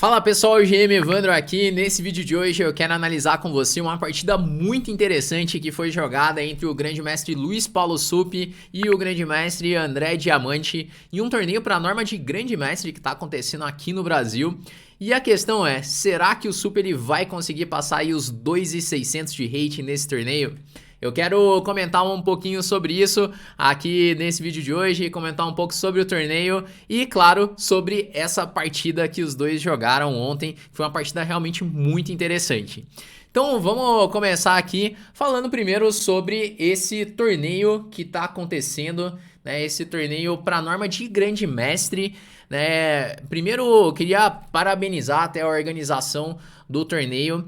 Fala pessoal, GM Evandro aqui. Nesse vídeo de hoje eu quero analisar com você uma partida muito interessante que foi jogada entre o grande mestre Luiz Paulo Supp e o grande mestre André Diamante em um torneio para a norma de grande mestre que está acontecendo aqui no Brasil. E a questão é, será que o Supp ele vai conseguir passar aí os 2.600 de rate nesse torneio? Eu quero comentar um pouquinho sobre isso aqui nesse vídeo de hoje, comentar um pouco sobre o torneio e, claro, sobre essa partida que os dois jogaram ontem, que foi uma partida realmente muito interessante. Então vamos começar aqui falando primeiro sobre esse torneio que está acontecendo, né? Esse torneio para a norma de grande mestre, né? Primeiro eu queria parabenizar até a organização do torneio.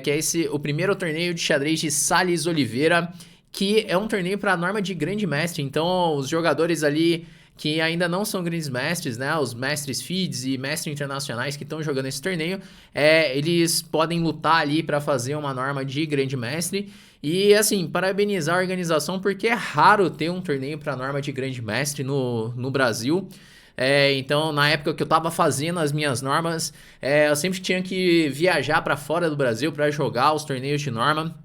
Que é o primeiro torneio de xadrez de Salles Oliveira, que é um torneio para a norma de grande mestre. Então, os jogadores ali que ainda não são grandes mestres, né, os mestres FIDES e mestres internacionais que estão jogando esse torneio, eles podem lutar ali para fazer uma norma de grande mestre. E, assim, parabenizar a organização, porque é raro ter um torneio para a norma de grande mestre no Brasil. Então, na época que eu tava fazendo as minhas normas, eu sempre tinha que viajar para fora do Brasil para jogar os torneios de norma.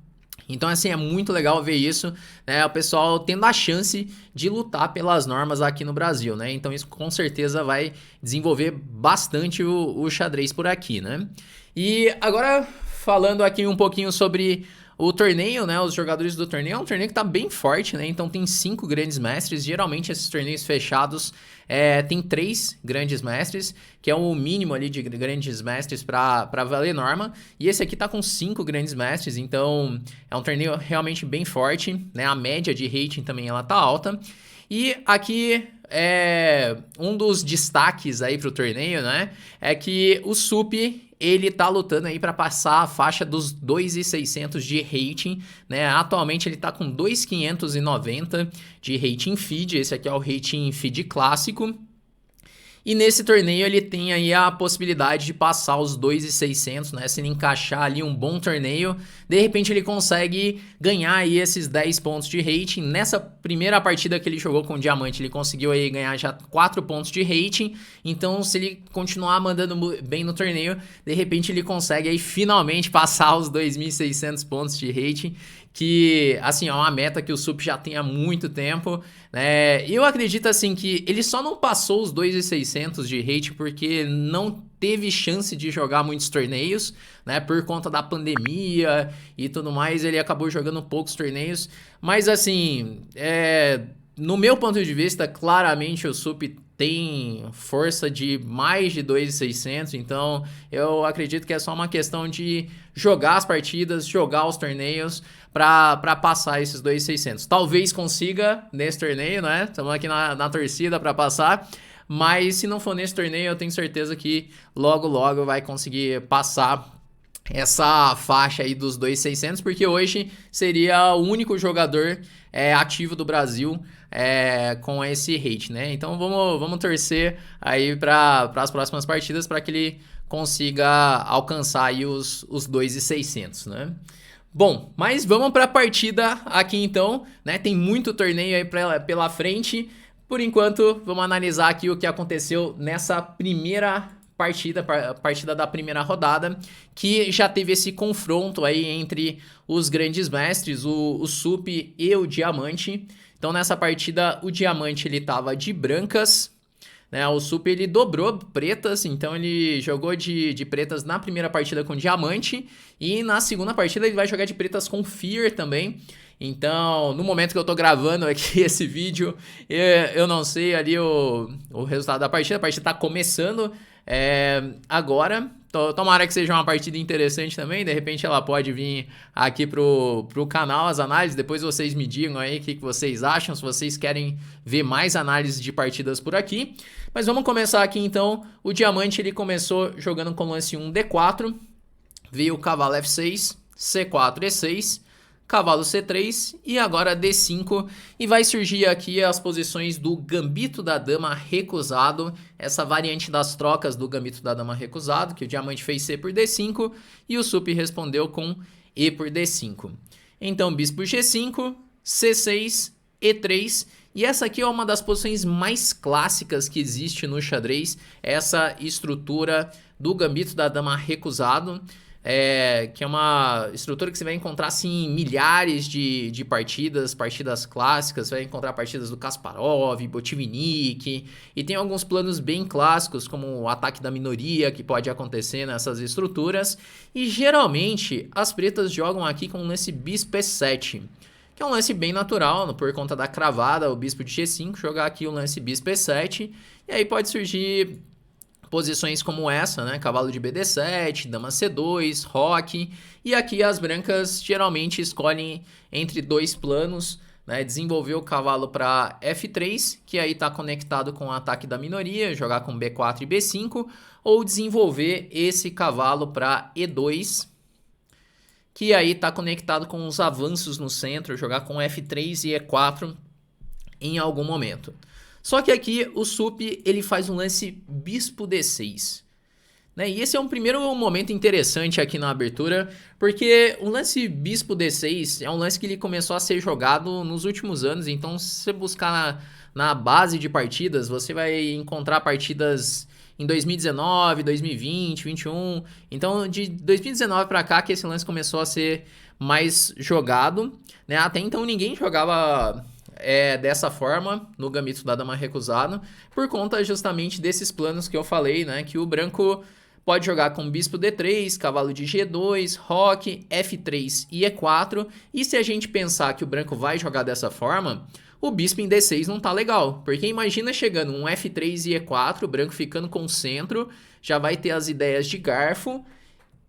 Então, assim, é muito legal ver isso, né? O pessoal tendo a chance de lutar pelas normas aqui no Brasil, né? Então, isso com certeza vai desenvolver bastante o xadrez por aqui, né? E agora, falando aqui um pouquinho sobre o torneio, né, os jogadores do torneio, é um torneio que tá bem forte, né, então tem 5 grandes mestres. Geralmente esses torneios fechados tem 3 grandes mestres, que é o mínimo ali de grandes mestres para valer norma, e esse aqui tá com 5 grandes mestres, então é um torneio realmente bem forte, né, a média de rating também ela tá alta. E aqui um dos destaques aí pro torneio, né, é que o Supp ele tá lutando aí para passar a faixa dos 2.600 de rating, né? Atualmente ele tá com 2.590 de rating feed, esse aqui é o rating feed clássico. E nesse torneio ele tem aí a possibilidade de passar os 2.600, né? Se ele encaixar ali um bom torneio, de repente ele consegue ganhar aí esses 10 pontos de rating. Nessa primeira partida que ele jogou com o Diamante, ele conseguiu aí ganhar já 4 pontos de rating. Então, se ele continuar mandando bem no torneio, de repente ele consegue aí finalmente passar os 2.600 pontos de rating, que, assim, é uma meta que o Supp já tem há muito tempo, né? E eu acredito, assim, que ele só não passou os 2.600 de rate porque não teve chance de jogar muitos torneios, né? Por conta da pandemia e tudo mais, ele acabou jogando poucos torneios. Mas, assim, no meu ponto de vista, claramente o Supp tem força de mais de 2.600, então eu acredito que é só uma questão de jogar as partidas, jogar os torneios para passar esses 2.600. Talvez consiga nesse torneio, né? Estamos aqui na torcida para passar, mas se não for nesse torneio, eu tenho certeza que logo vai conseguir passar essa faixa aí dos 2.600, porque hoje seria o único jogador ativo do Brasil com esse rate, né? Então vamos torcer aí para as próximas partidas para que ele consiga alcançar aí os 2.600, né? Bom, mas vamos para a partida aqui então, né? Tem muito torneio aí pela frente. Por enquanto, vamos analisar aqui o que aconteceu nessa primeira partida da primeira rodada, que já teve esse confronto aí entre os grandes mestres, o Supp e o Diamante. Então nessa partida o Diamante ele tava de brancas, né? O Supp ele dobrou pretas, então ele jogou de pretas na primeira partida com Diamante e na segunda partida ele vai jogar de pretas com Fear também. Então, no momento que eu tô gravando aqui esse vídeo, eu não sei ali o resultado da partida. A partida tá começando agora. Tomara que seja uma partida interessante também. De repente ela pode vir aqui pro canal as análises. Depois vocês me digam aí o que vocês acham, se vocês querem ver mais análises de partidas por aqui. Mas vamos começar aqui então. O Diamante ele começou jogando com lance 1 D4. Veio o cavalo F6, C4 E6, cavalo C3 e agora D5, e vai surgir aqui as posições do gambito da dama recusado, essa variante das trocas do gambito da dama recusado, que o Diamante fez C por D5 e o Supp respondeu com E por D5. Então bispo G5, C6, E3, e essa aqui é uma das posições mais clássicas que existe no xadrez, essa estrutura do Gambito da Dama Recusado, que é uma estrutura que você vai encontrar assim, em milhares de partidas clássicas. Você vai encontrar partidas do Kasparov, Botvinnik, e tem alguns planos bem clássicos, como o ataque da minoria, que pode acontecer nessas estruturas. E geralmente as pretas jogam aqui com um lance bispo E7, que é um lance bem natural, por conta da cravada, o bispo de G5, jogar aqui o lance bispo E7, e aí pode surgir posições como essa, né? Cavalo de BD7, dama C2, roque. E aqui as brancas geralmente escolhem entre dois planos, né? Desenvolver o cavalo para F3, que aí está conectado com o ataque da minoria, jogar com B4 e B5, ou desenvolver esse cavalo para E2, que aí está conectado com os avanços no centro, jogar com F3 e E4 em algum momento. Só que aqui o Sup ele faz um lance bispo D6, né? E esse é um primeiro momento interessante aqui na abertura, porque o lance bispo D6 é um lance que ele começou a ser jogado nos últimos anos. Então, se você buscar na base de partidas, você vai encontrar partidas em 2019, 2020, 2021. Então, de 2019 para cá que esse lance começou a ser mais jogado, né? Até então ninguém jogava dessa forma no Gambito da Dama Recusado, por conta justamente desses planos que eu falei, né? Que o branco pode jogar com bispo D3, cavalo de G2, roque, F3 e E4. E se a gente pensar que o branco vai jogar dessa forma, o bispo em D6 não tá legal, porque imagina chegando um F3 e E4, o branco ficando com o centro, já vai ter as ideias de garfo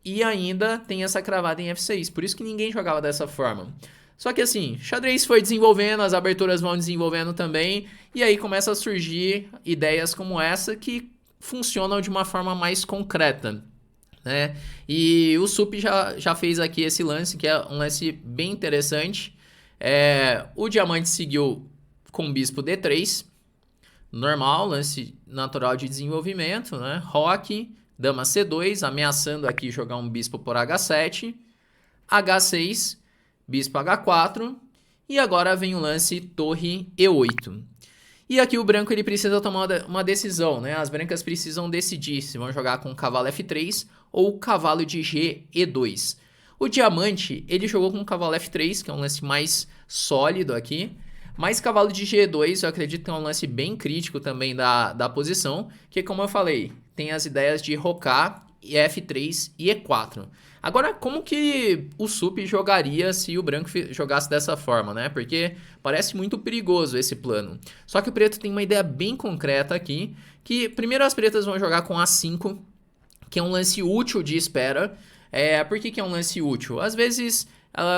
e ainda tem essa cravada em F6, por isso que ninguém jogava dessa forma. Só que assim, xadrez foi desenvolvendo, as aberturas vão desenvolvendo também, e aí começa a surgir ideias como essa que funcionam de uma forma mais concreta, né? E o Sup já fez aqui esse lance, que é um lance bem interessante. O diamante seguiu com bispo D3, normal, lance natural de desenvolvimento, né? Roque, dama C2, ameaçando aqui jogar um bispo por H7, H6, bispo H4, e agora vem o lance torre E8. E aqui o branco ele precisa tomar uma decisão, né? As brancas precisam decidir se vão jogar com o cavalo F3 ou o cavalo de G E2. O diamante, ele jogou com o cavalo F3, que é um lance mais sólido aqui, mas cavalo de G2 eu acredito que é um lance bem crítico também da posição, que como eu falei, tem as ideias de rocar, F3 e E4. Agora, como que o Sup jogaria se o branco jogasse dessa forma, né? Porque parece muito perigoso esse plano. Só que o preto tem uma ideia bem concreta aqui, que primeiro as pretas vão jogar com A5, que é um lance útil de espera. Por que é um lance útil? Às vezes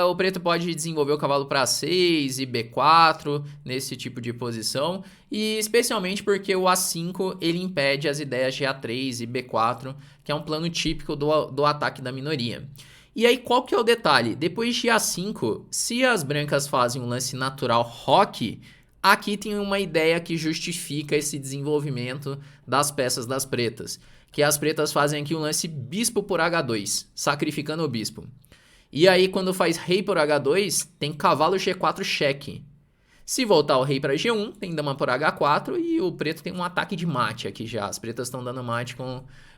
o preto pode desenvolver o cavalo para A6 e B4 nesse tipo de posição, e especialmente porque o A5 ele impede as ideias de A3 e B4, que é um plano típico do ataque da minoria. E aí qual que é o detalhe? Depois de A5, se as brancas fazem um lance natural roque, aqui tem uma ideia que justifica esse desenvolvimento das peças das pretas, que as pretas fazem aqui um lance bispo por H2, sacrificando o bispo. E aí, quando faz rei por H2, tem cavalo G4 cheque. Se voltar o rei para G1, tem dama por H4 e o preto tem um ataque de mate aqui já. As pretas estão dando mate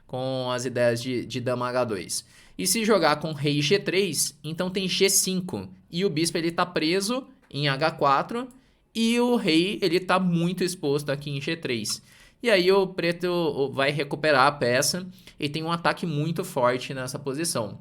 com as ideias de dama H2. E se jogar com rei G3, então tem G5. E o bispo ele tá preso em H4 e o rei ele tá muito exposto aqui em G3. E aí o preto vai recuperar a peça e tem um ataque muito forte nessa posição.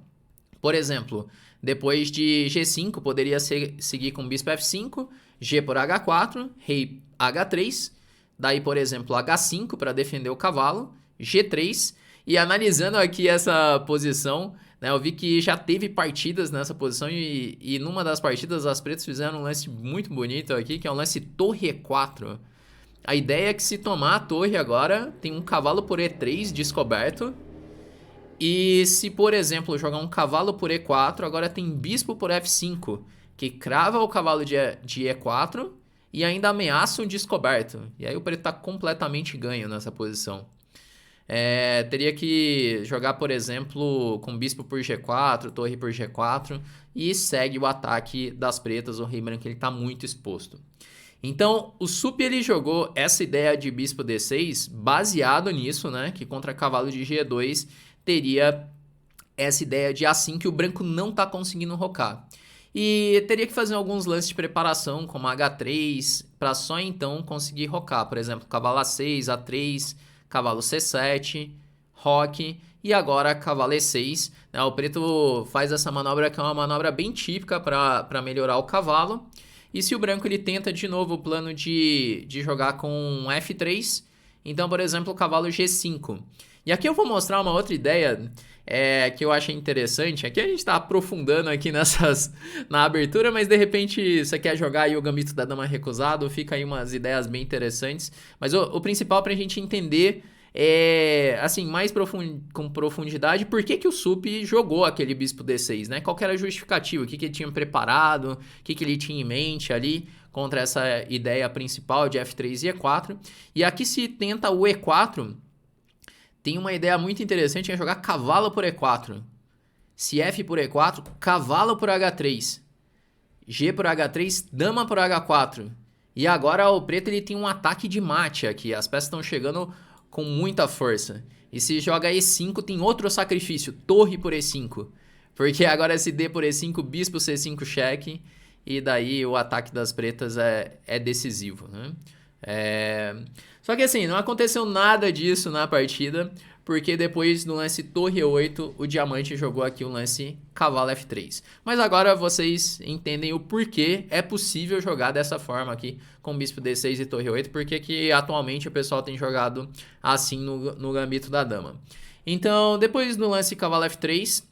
Por exemplo, depois de G5, poderia seguir com bispo F5, G por H4, rei H3, daí, por exemplo, H5 para defender o cavalo, G3, e analisando aqui essa posição, né, eu vi que já teve partidas nessa posição e numa das partidas as pretas fizeram um lance muito bonito aqui, que é um lance torre E4. A ideia é que se tomar a torre agora, tem um cavalo por E3 descoberto. E se, por exemplo, jogar um cavalo por E4, agora tem bispo por F5, que crava o cavalo de E4 e ainda ameaça um descoberto. E aí o preto está completamente ganho nessa posição. Teria que jogar, por exemplo, com bispo por G4, torre por G4 e segue o ataque das pretas. O rei branco está muito exposto. Então, o Sup ele jogou essa ideia de bispo D6 baseado nisso, né? Que contra cavalo de G2 teria essa ideia de A5 que o branco não tá conseguindo rocar. E teria que fazer alguns lances de preparação, como H3, para só então conseguir rocar. Por exemplo, cavalo A6, A3, cavalo C7, roque e agora cavalo E6. Né? O preto faz essa manobra que é uma manobra bem típica para melhorar o cavalo. E se o branco ele tenta de novo o plano de jogar com F3, então, por exemplo, o cavalo G5. E aqui eu vou mostrar uma outra ideia que eu achei interessante. Aqui a gente está aprofundando aqui na abertura, mas de repente você quer jogar aí o gambito da dama recusado, fica aí umas ideias bem interessantes. Mas o principal para a gente entender assim, com profundidade, por que o Sup jogou aquele bispo D6, né? Qual que era a justificativa? O que ele tinha preparado? O que ele tinha em mente ali contra essa ideia principal de F3 e E4? E aqui se tenta o E4, tem uma ideia muito interessante, é jogar cavalo por E4. Se F por E4, cavalo por H3. G por H3, dama por H4. E agora o preto ele tem um ataque de mate aqui, as peças estão chegando com muita força. E se joga E5, tem outro sacrifício, torre por E5. Porque agora se D por E5, bispo C5 cheque, e daí o ataque das pretas é decisivo, né? Só que assim, não aconteceu nada disso na partida, porque depois do lance torre E8, o diamante jogou aqui o lance cavalo F3. Mas agora vocês entendem o porquê é possível jogar dessa forma aqui, com bispo D6 e torre E8, porque que atualmente o pessoal tem jogado assim no gambito da dama. Então, depois do lance cavalo F3,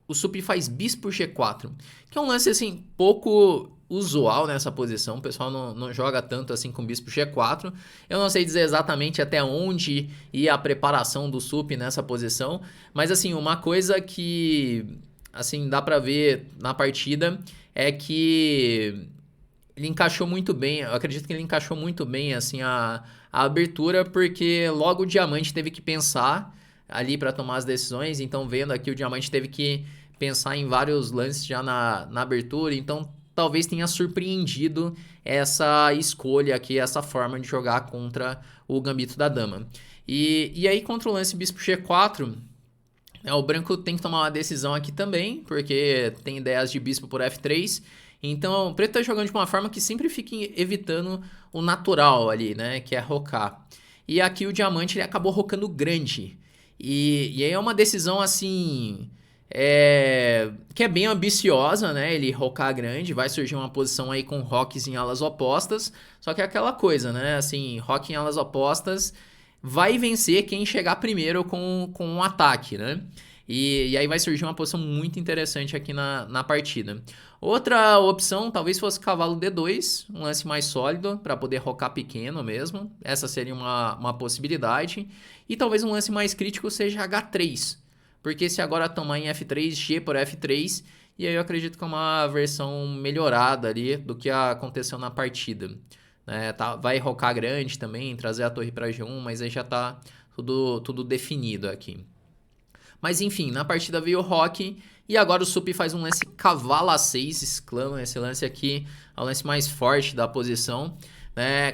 o Sup faz bispo G4, que é um lance assim pouco usual nessa posição. O pessoal não joga tanto assim com bispo G4. Eu não sei dizer exatamente até onde ia a preparação do Sup nessa posição, mas assim, uma coisa que assim dá pra ver na partida é que ele encaixou muito bem. Eu acredito que ele encaixou muito bem assim a abertura, porque logo o diamante teve que pensar ali para tomar as decisões. Então, vendo aqui, o diamante teve que pensar em vários lances já na abertura. Então, talvez tenha surpreendido essa escolha aqui, essa forma de jogar contra o gambito da dama. E aí, contra o lance bispo G4, o branco tem que tomar uma decisão aqui também, porque tem ideias de bispo por F3. Então, o preto tá jogando de uma forma que sempre fica evitando o natural ali, né? Que é rocar. E aqui o diamante ele acabou rocando grande. E aí é uma decisão assim que é bem ambiciosa, né? Ele rocar grande, vai surgir uma posição aí com rocks em alas opostas. Só que é aquela coisa, né? Assim, rock em alas opostas vai vencer quem chegar primeiro com um ataque, né? E aí vai surgir uma posição muito interessante aqui na partida. Outra opção talvez fosse cavalo D2, um lance mais sólido para poder rocar pequeno mesmo. Essa seria uma possibilidade. E talvez um lance mais crítico seja H3, porque se agora tomar em F3, G por F3, e aí eu acredito que é uma versão melhorada ali do que aconteceu na partida. Vai rocar grande também, trazer a torre para G1, mas aí já está tudo definido aqui. Mas enfim, na partida veio o roque e agora o Sup faz um lance cavalo A6, exclama. Esse lance aqui é o lance mais forte da posição.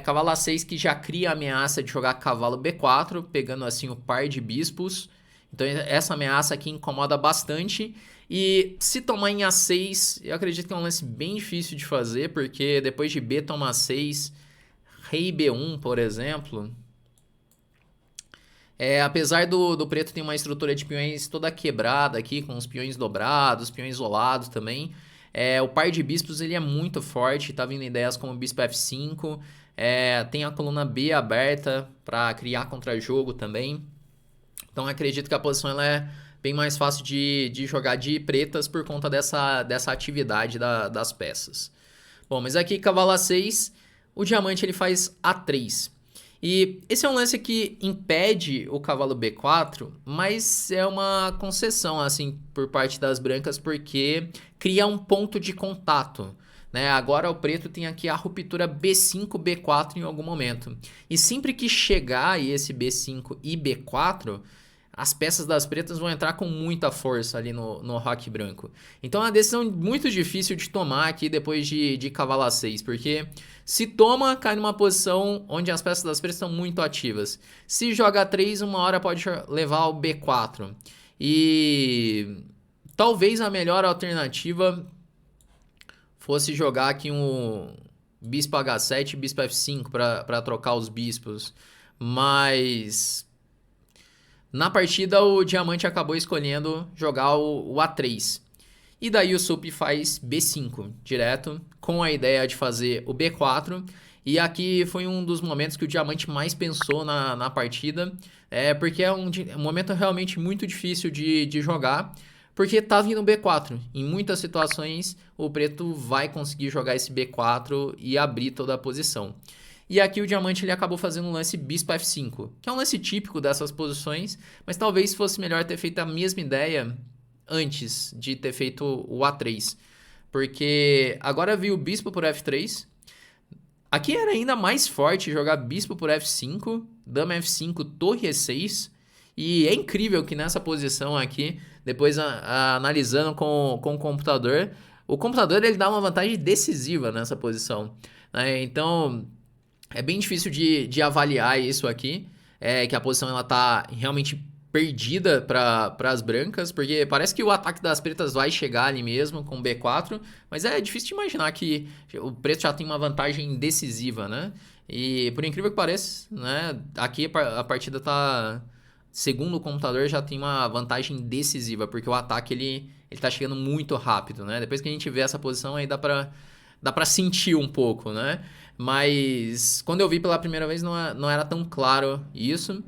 Cavalo A6 que já cria a ameaça de jogar cavalo B4, pegando assim o par de bispos. Então essa ameaça aqui incomoda bastante. E se tomar em A6, eu acredito que é um lance bem difícil de fazer, porque depois de B toma A6, rei B1, por exemplo... apesar do preto ter uma estrutura de peões toda quebrada aqui, com os peões dobrados, peões isolados também, o par de bispos ele é muito forte, tá vindo ideias como bispo F5, tem a coluna B aberta para criar contra-jogo também. Então acredito que a posição ela é bem mais fácil de jogar de pretas por conta dessa atividade das peças. Bom, mas aqui cavalo A6, o diamante ele faz A3. E esse é um lance que impede o cavalo B4, mas é uma concessão assim por parte das brancas, porque cria um ponto de contato, né? Agora o preto tem aqui a ruptura B5, B4 em algum momento. E sempre que chegar esse B5 e B4, as peças das pretas vão entrar com muita força ali no roque branco. Então é uma decisão muito difícil de tomar aqui depois de cavalo A6, porque se toma, cai numa posição onde as peças das pretas estão muito ativas. Se joga A3, uma hora pode levar ao B4. E talvez a melhor alternativa fosse jogar aqui um bispo H7 e bispo F5 para trocar os bispos. Mas na partida o diamante acabou escolhendo jogar o A3. E daí o sup faz B5 direto, com a ideia de fazer o B4. E aqui foi um dos momentos que o diamante mais pensou na partida. Porque é um momento realmente muito difícil de jogar. Porque tá vindo o B4. Em muitas situações, o preto vai conseguir jogar esse B4 e abrir toda a posição. E aqui o diamante ele acabou fazendo um lance bispo F5, que é um lance típico dessas posições, mas talvez fosse melhor ter feito a mesma ideia antes de ter feito o A3. Porque agora viu o bispo por F3. Aqui era ainda mais forte jogar bispo por F5, dama F5, torre E6. E é incrível que nessa posição aqui, depois analisando com o computador ele dá uma vantagem decisiva nessa posição, né? Então é bem difícil de avaliar isso aqui, que a posição ela tá realmente perdida para as brancas, porque parece que o ataque das pretas vai chegar ali mesmo com B4, mas é difícil de imaginar que o preto já tem uma vantagem decisiva, né? E por incrível que pareça, né, aqui a partida tá, segundo o computador, já tem uma vantagem decisiva, porque o ataque ele tá chegando muito rápido, né? Depois que a gente vê essa posição aí dá pra sentir um pouco, né? Mas quando eu vi pela primeira vez não era tão claro isso.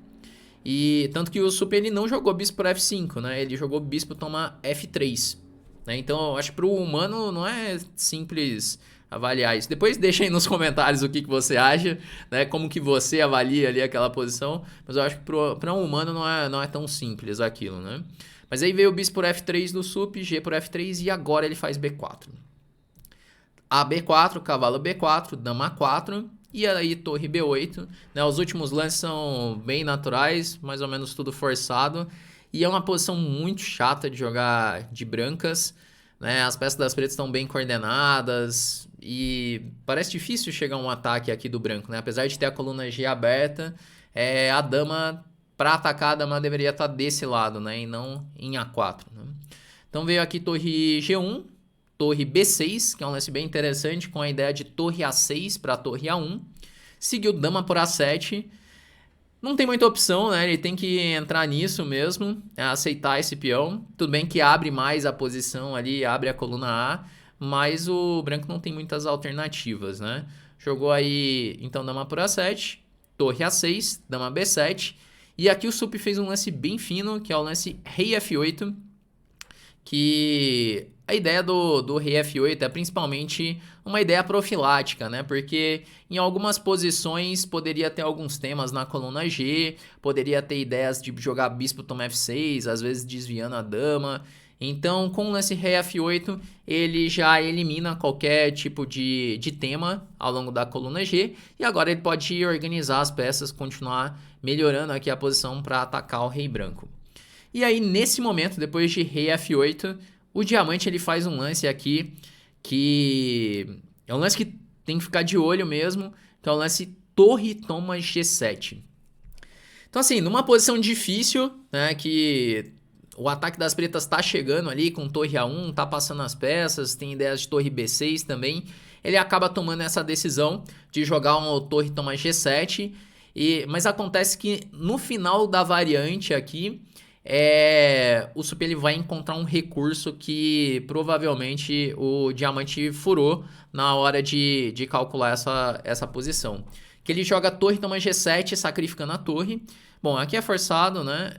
E tanto que o sup ele não jogou bispo por F5, né? Ele jogou bispo toma F3, né? Então eu acho que pro humano não é simples avaliar isso. Depois deixa aí nos comentários o que você acha, né? Como que você avalia ali aquela posição. Mas eu acho que para um humano não é tão simples aquilo, né? Mas aí veio o bispo por F3 do sup, G por F3 e agora ele faz B4. A B4, cavalo B4, dama A4 e aí torre B8, né? Os últimos lances são bem naturais, mais ou menos tudo forçado. E é uma posição muito chata de jogar de brancas, né? As peças das pretas estão bem coordenadas e parece difícil chegar um ataque aqui do branco, né? Apesar de ter a coluna G aberta, a dama, para atacar, a dama deveria estar desse lado, né? E não em A4, né? Então veio aqui torre G1, torre B6, que é um lance bem interessante, com a ideia de torre A6 para torre A1. Seguiu dama por A7. Não tem muita opção, né? Ele tem que entrar nisso mesmo, aceitar esse peão. Tudo bem que abre mais a posição ali, abre a coluna A, mas o branco não tem muitas alternativas, né? Jogou aí, então, dama por A7, torre A6, dama B7. E aqui o sup fez um lance bem fino, que é o lance rei F8, que a ideia do rei F8 é principalmente uma ideia profilática, né? Porque em algumas posições poderia ter alguns temas na coluna G, poderia ter ideias de jogar bispo toma F6, às vezes desviando a dama. Então, com o lance rei F8, ele já elimina qualquer tipo de tema ao longo da coluna G. E agora ele pode organizar as peças, continuar melhorando aqui a posição para atacar o rei branco. E aí, nesse momento, depois de rei F8, o diamante ele faz um lance aqui que é um lance que tem que ficar de olho mesmo, que é o lance torre toma G7. Então assim, numa posição difícil, né, que o ataque das pretas está chegando ali com torre A1, tá passando as peças, tem ideias de torre B6 também, ele acaba tomando essa decisão de jogar uma torre toma G7, mas acontece que no final da variante aqui, o sup ele vai encontrar um recurso que provavelmente o diamante furou na hora de calcular essa posição. Que ele joga torre, toma G7, sacrificando a torre. Bom, aqui é forçado, né?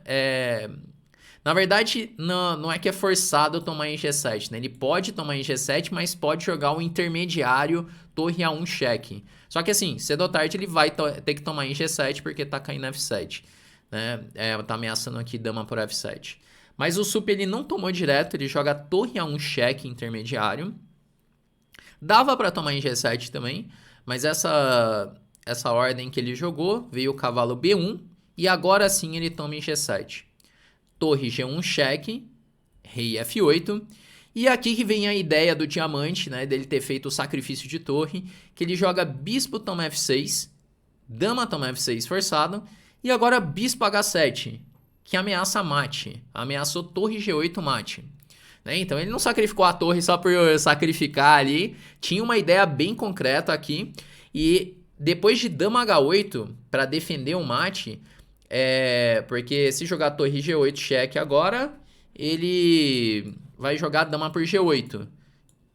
Na verdade, não é que é forçado tomar em G7, né? Ele pode tomar em G7, mas pode jogar o intermediário torre A1 cheque. Só que assim, cedo ou tarde ele vai ter que tomar em G7 porque tá caindo F7. Né? Tá ameaçando aqui dama por F7. Mas o sup ele não tomou direto, ele joga torre A1 cheque intermediário. Dava para tomar em G7 também, mas essa ordem que ele jogou, veio o cavalo B1 e agora sim ele toma em G7. torre G1 cheque, rei F8. E aqui que vem a ideia do diamante, né, dele ter feito o sacrifício de torre, que ele joga bispo toma F6, dama toma F6 forçado, e agora bispo H7, que ameaça mate, ameaçou torre G8 mate. Né? Então ele não sacrificou a torre só por sacrificar ali, tinha uma ideia bem concreta aqui, e depois de dama H8, para defender o mate, porque se jogar torre G8 cheque agora, ele vai jogar dama por G8,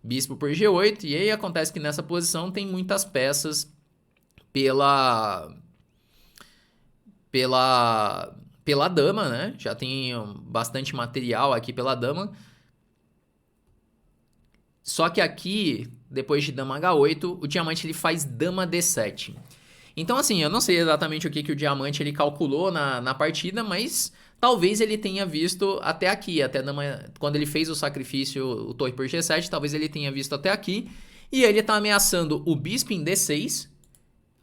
bispo por G8, e aí acontece que nessa posição tem muitas peças pela dama, né? Já tem bastante material aqui pela dama. Só que aqui, depois de dama H8, o diamante ele faz dama D7. Então assim, eu não sei exatamente o que o diamante ele calculou na partida, mas talvez ele tenha visto até aqui, até quando ele fez o sacrifício, o torre por G7, talvez ele tenha visto até aqui. E ele tá ameaçando o bispo em D6,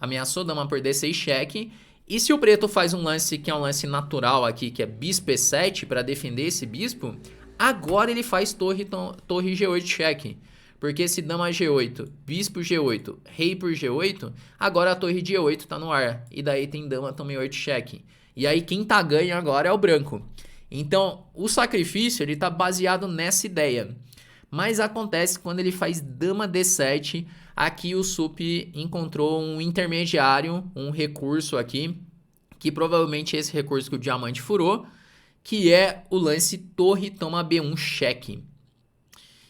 ameaçou dama por D6 cheque. E se o preto faz um lance que é um lance natural aqui, que é bispo E7 para defender esse bispo, agora ele faz torre G8 cheque. Porque se dama G8, bispo G8, rei por G8, agora a torre de E8 tá no ar. E daí tem dama também 8 cheque. E aí quem tá ganho agora é o branco. Então o sacrifício ele tá baseado nessa ideia. Mas acontece quando ele faz dama D7, aqui o Sup encontrou um intermediário, um recurso aqui, que provavelmente é esse recurso que o diamante furou, que é o lance torre toma B1 cheque.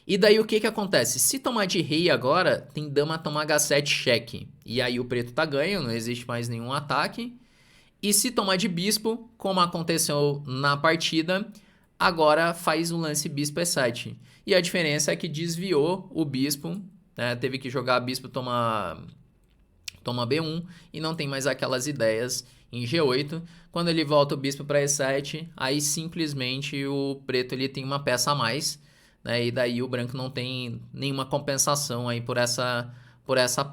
E daí o que acontece? Se tomar de rei agora, tem dama toma H7 cheque. E aí o preto tá ganho, não existe mais nenhum ataque. E se tomar de bispo, como aconteceu na partida, agora faz o lance bispo E7. E a diferença é que desviou o bispo, né? Teve que jogar bispo toma B1 e não tem mais aquelas ideias em G8. Quando ele volta o bispo para E7, aí simplesmente o preto ele tem uma peça a mais, né? E daí o branco não tem nenhuma compensação aí por essa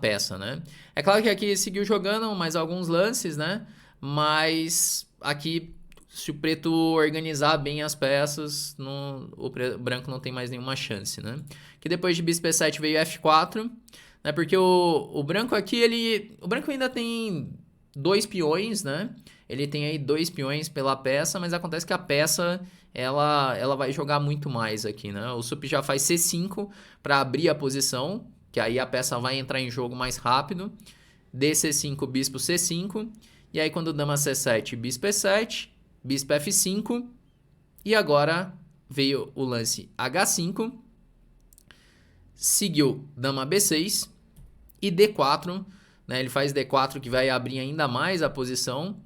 peça, né? É claro que aqui seguiu jogando mais alguns lances, né? Mas aqui, se o preto organizar bem as peças, o branco não tem mais nenhuma chance, né? Que depois de bispo E7 veio F4, né? Porque o branco aqui, o branco ainda tem 2 peões, né? Ele tem aí 2 peões pela peça, mas acontece que a peça ela vai jogar muito mais aqui, né? O Sup já faz C5 para abrir a posição, que aí a peça vai entrar em jogo mais rápido. DC5, bispo C5. E aí quando dama C7, bispo E7, bispo F5. E agora veio o lance H5. Seguiu dama B6 e D4, né? Ele faz D4 que vai abrir ainda mais a posição.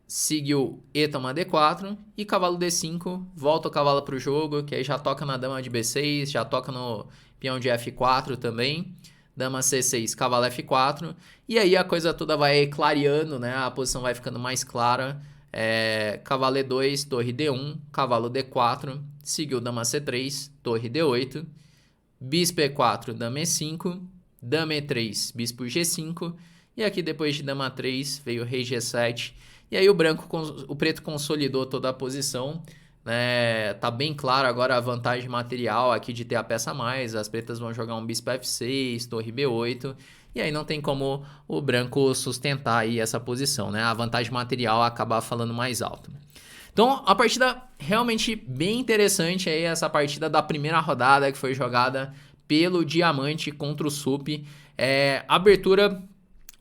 Seguiu E toma D4 e cavalo D5, volta o cavalo para o jogo, que aí já toca na dama de B6, já toca no peão de F4 também. Dama C6, cavalo F4. E aí a coisa toda vai clareando, né? A posição vai ficando mais clara. Cavalo E2, torre D1, cavalo D4, seguiu dama C3, torre D8, bispo E4, dama E5, dama E3, bispo G5. E aqui depois de dama 3 veio rei G7. E aí o preto consolidou toda a posição, né? Tá bem claro agora a vantagem material aqui de ter a peça a mais. As pretas vão jogar um bispo F6, torre B8, e aí não tem como o branco sustentar aí essa posição, né? A vantagem material acaba falando mais alto. Então, a partida realmente bem interessante aí, essa partida da primeira rodada que foi jogada pelo Diamante contra o Sup. A abertura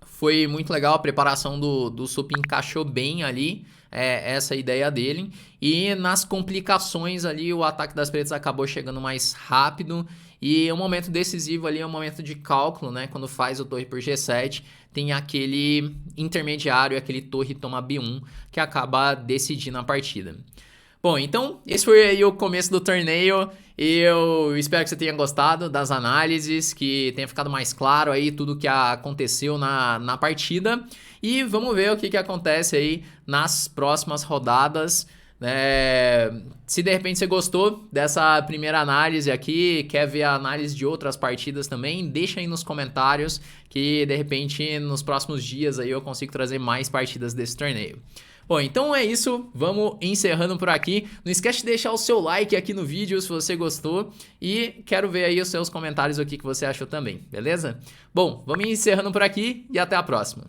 foi muito legal, a preparação do Sup encaixou bem ali, essa ideia dele. E nas complicações ali, o ataque das pretas acabou chegando mais rápido. E o momento decisivo ali é um momento de cálculo, né? Quando faz o torre por G7, tem aquele intermediário, aquele torre toma B1, que acaba decidindo a partida. Bom, então esse foi aí o começo do torneio. Eu espero que você tenha gostado das análises, que tenha ficado mais claro aí tudo que aconteceu na partida. E vamos ver o que acontece aí nas próximas rodadas. Se de repente você gostou dessa primeira análise aqui, quer ver a análise de outras partidas também, deixa aí nos comentários que de repente nos próximos dias aí eu consigo trazer mais partidas desse torneio. Bom, então é isso, vamos encerrando por aqui. Não esquece de deixar o seu like aqui no vídeo se você gostou e quero ver aí os seus comentários, o que você achou também, beleza? Bom, vamos encerrando por aqui e até a próxima.